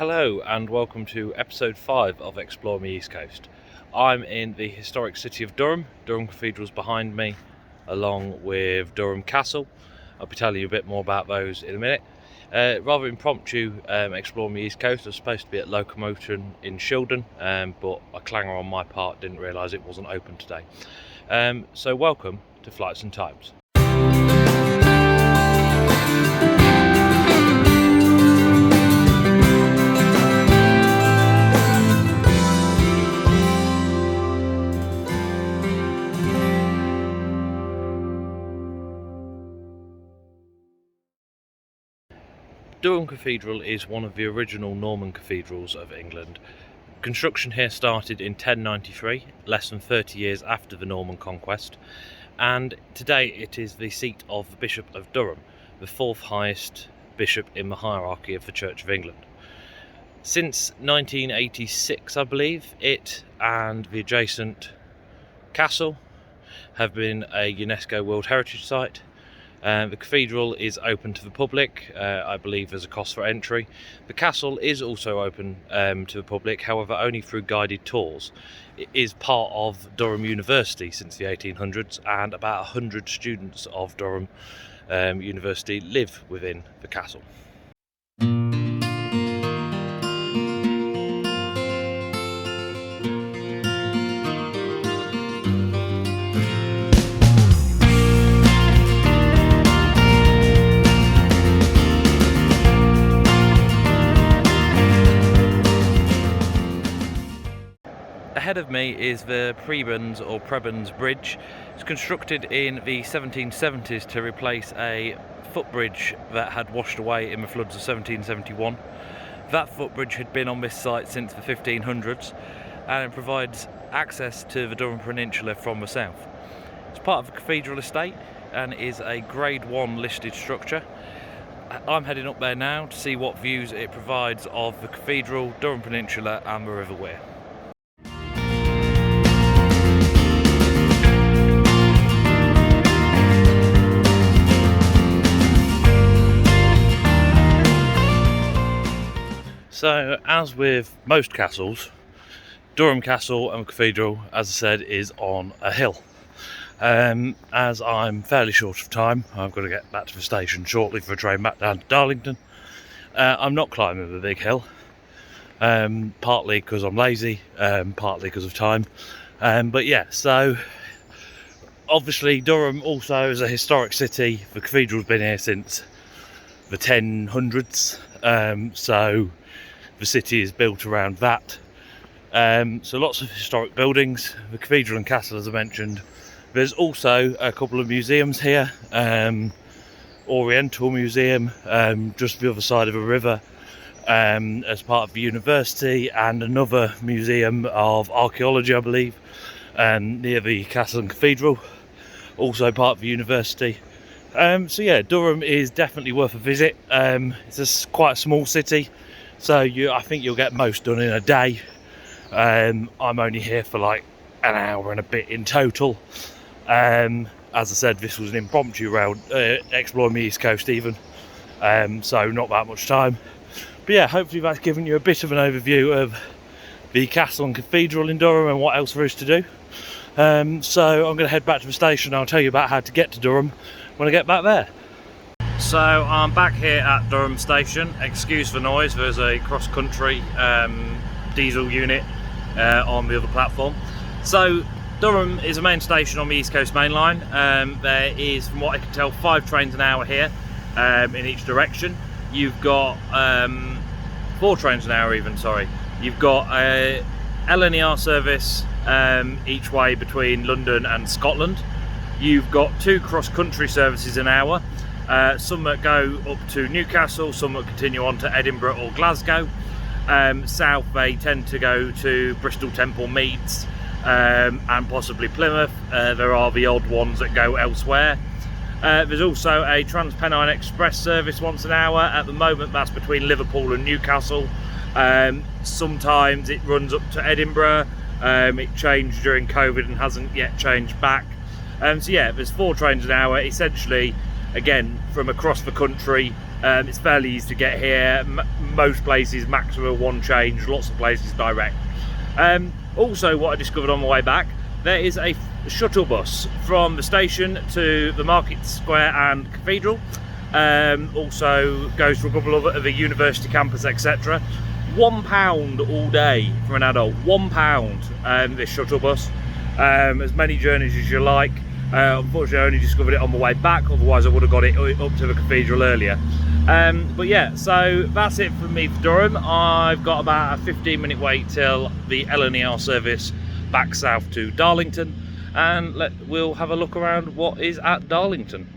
Hello and welcome to episode 5 of Explore Me East Coast. I'm in the historic city of Durham. Durham Cathedral's behind me, along with Durham Castle. I'll be telling you a bit more about those in a minute. Rather impromptu Explore Me East Coast. I was supposed to be at Locomotion in Shildon, but a clanger on my part didn't realise it wasn't open today. So welcome to Flights and Times. Durham Cathedral is one of the original Norman cathedrals of England. Construction here started in 1093, less than 30 years after the Norman conquest, and today it is the seat of the Bishop of Durham, the fourth highest bishop in the hierarchy of the Church of England. Since 1986, I believe, it and the adjacent castle have been a UNESCO World Heritage Site. The cathedral is open to the public. I believe there's a cost for entry. The castle is also open to the public, however only through guided tours. It is part of Durham University since the 1800s, and about 100 students of Durham University live within the castle. Ahead of me is the Prebends or Prebends Bridge. It's constructed in the 1770s to replace a footbridge that had washed away in the floods of 1771. That footbridge had been on this site since the 1500s, and it provides access to the Durham Peninsula from the south. It's part of the cathedral estate and is a Grade 1 listed structure. I'm heading up there now to see what views it provides of the cathedral, Durham Peninsula and the River Wear. So, as with most castles, Durham Castle and Cathedral, as I said, is on a hill. As I'm fairly short of time, I've got to get back to the station shortly for a train back down to Darlington. I'm not climbing the big hill, partly because I'm lazy, partly because of time. But yeah, so obviously Durham also is a historic city. The cathedral's been here since the 1000s, so the city is built around that. So lots of historic buildings, the cathedral and castle as I mentioned. There's also a couple of museums here, Oriental Museum, just the other side of a river, as part of the university, and another museum of archaeology I believe, near the Castle and Cathedral, also part of the university. So yeah, Durham is definitely worth a visit. It's quite a small city, so I think you'll get most done in a day. I'm only here for like an hour and a bit in total. As I said, this was an impromptu round, Explore Me East Coast even, so not that much time. But yeah, hopefully that's given you a bit of an overview of the Castle and Cathedral in Durham and what else there is to do. So I'm going to head back to the station and I'll tell you about how to get to Durham when I get back there. So I'm back here at Durham Station. Excuse the noise, there's a cross-country diesel unit on the other platform. So Durham is a main station on the East Coast Mainline. There is, from what I can tell, 5 trains an hour here in each direction. You've got 4 trains an hour even, sorry. You've got a LNER service each way between London and Scotland. You've got 2 cross-country services an hour. Some that go up to Newcastle, some that continue on to Edinburgh or Glasgow. South they tend to go to Bristol, Temple, Meads and possibly Plymouth. There are the odd ones that go elsewhere. There's also a Trans-Pennine Express service once an hour. At the moment that's between Liverpool and Newcastle. Sometimes it runs up to Edinburgh. It changed during COVID and hasn't yet changed back. So yeah, there's 4 trains an hour, essentially, again, from across the country It's fairly easy to get here. Most places maximum one change, lots of places direct. Also, what I discovered on my way back, there is a shuttle bus from the station to the Market Square and Cathedral. Also goes to a couple of the university campus, etc. £1 all day for an adult. £1, this shuttle bus. As many journeys as you like. Unfortunately, I only discovered it on my way back, otherwise I would have got it up to the cathedral earlier. But yeah, so that's it for me for Durham. I've got about a 15-minute wait till the LNER service back south to Darlington, and we'll have a look around what is at Darlington.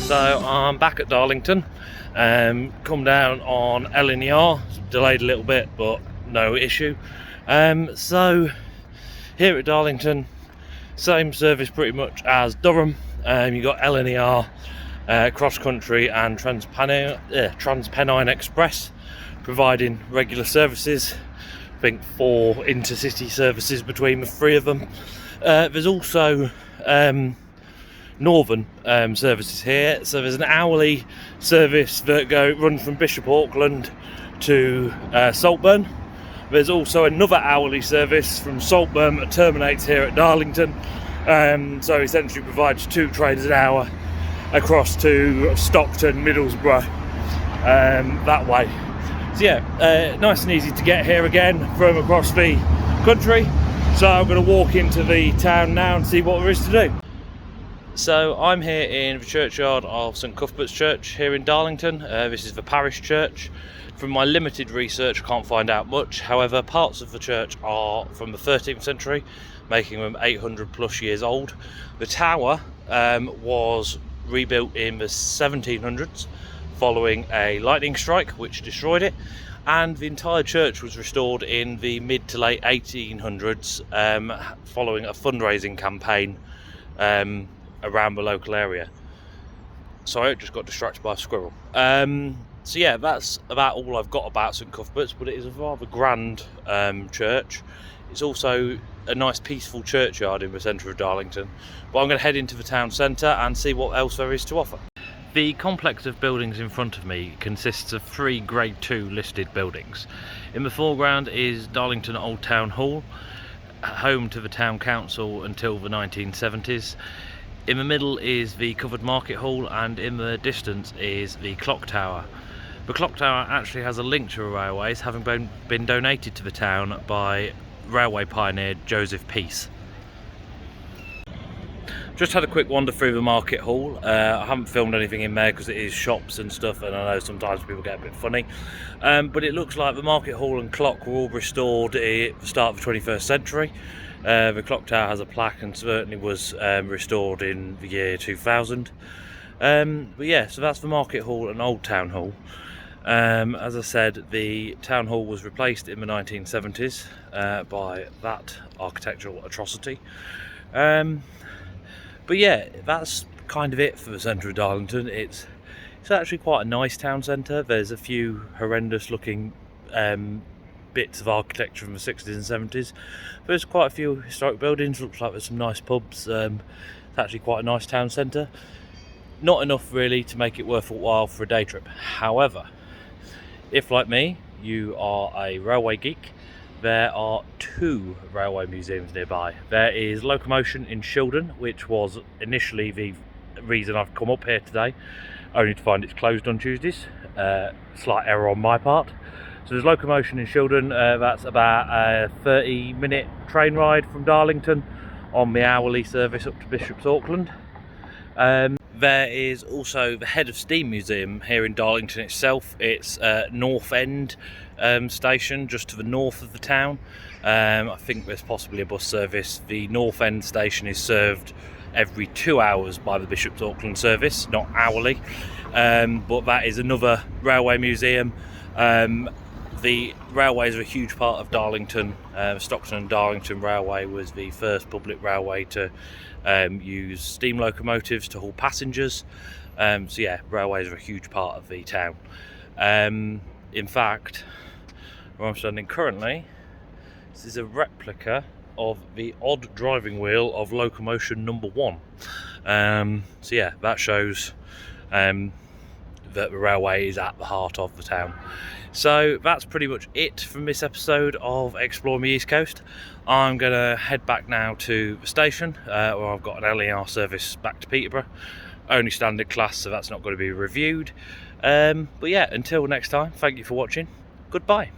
So I'm back at Darlington, come down on LNER, delayed a little bit but no issue. So here at Darlington, same service pretty much as Durham. You've got LNER, cross country and Transpennine Express providing regular services. I think 4 intercity services between the 3 of them. There's also northern services here, so there's an hourly service that runs from Bishop Auckland to Saltburn. There's also another hourly service from Saltburn that terminates here at Darlington, so essentially provides 2 trains an hour across to Stockton, Middlesbrough, that way. So yeah, nice and easy to get here again from across the country. So I'm going to walk into the town now and see what there is to do. So I'm here in the churchyard of St Cuthbert's Church here in Darlington. This is the parish church. From my limited research, I can't find out much. However, parts of the church are from the 13th century, making them 800 plus years old. The tower was rebuilt in the 1700s following a lightning strike which destroyed it, and the entire church was restored in the mid to late 1800s following a fundraising campaign around the local area. Sorry, I just got distracted by a squirrel. So yeah, that's about all I've got about St Cuthbert's, but it is a rather grand church. It's also a nice peaceful churchyard in the centre of Darlington. But I'm going to head into the town centre and see what else there is to offer. The complex of buildings in front of me consists of 3 Grade 2 listed buildings. In the foreground is Darlington Old Town Hall, home to the Town Council until the 1970s. In the middle is the Covered Market Hall, and in the distance is the Clock Tower. The Clock Tower actually has a link to the railways, having been donated to the town by railway pioneer Joseph Peace. Just had a quick wander through the Market Hall. I haven't filmed anything in there because it is shops and stuff, and I know sometimes people get a bit funny. But it looks like the Market Hall and clock were all restored at the start of the 21st century. The clock tower has a plaque and certainly was restored in the year 2000. But yeah, so that's the Market Hall and Old Town Hall. As I said, the Town Hall was replaced in the 1970s by that architectural atrocity. But yeah, that's kind of it for the centre of Darlington. It's actually quite a nice town centre. There's a few horrendous looking bits of architecture from the 60s and 70s. There's quite a few historic buildings. Looks like there's some nice pubs. It's actually quite a nice town centre. Not enough really to make it worth a while for a day trip. However, if like me, you are a railway geek there are two railway museums nearby. There is Locomotion in Shildon, which was initially the reason I've come up here today, only to find it's closed on Tuesdays. Slight error on my part. So there's Locomotion in Shildon. That's about a 30-minute train ride from Darlington on the hourly service up to Bishop's Auckland. There is also the Head of Steam Museum here in Darlington itself. It's North End station, just to the north of the town. I think there's possibly a bus service. The North End station is served every 2 hours by the Bishop's Auckland service, not hourly. But that is another railway museum. The railways are a huge part of Darlington. Stockton and Darlington Railway was the first public railway to use steam locomotives to haul passengers. So yeah, railways are a huge part of the town. In fact, where I'm standing currently, this is a replica of the odd driving wheel of Locomotion number 1. So yeah, that shows that the railway is at the heart of the town. So that's pretty much it from this episode of Exploring the East Coast. I'm going to head back now to the station, where I've got an LER service back to Peterborough. Only standard class, so that's not going to be reviewed. But yeah, until next time, thank you for watching. Goodbye.